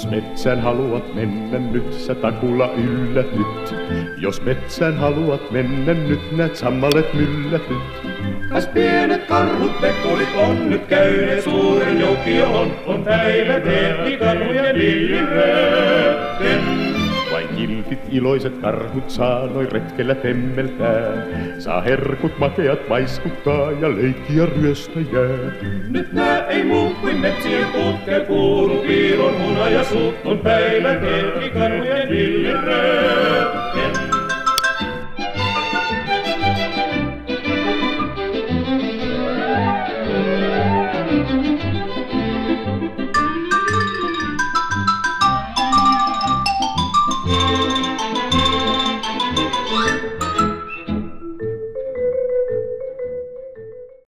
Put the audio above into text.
Jos metsään haluat mennä nyt, sä takulla yllät nyt. Jos metsään haluat mennä nyt, näet sammalet myllätyt. Kas pienet karhut, pekkurit on nyt käyneet, suuren joukkio on päivä tehti karhujen villiröötten. Vain kiltit iloiset karhut saa noin retkellä temmeltää. Saa herkut makeat maiskuttaa ja leikkiä ryöstäjää. Nyt nää ei muu kuin metsien putke kuulu, piilon muna ja suut on päivä tehti karhujen villiröötten.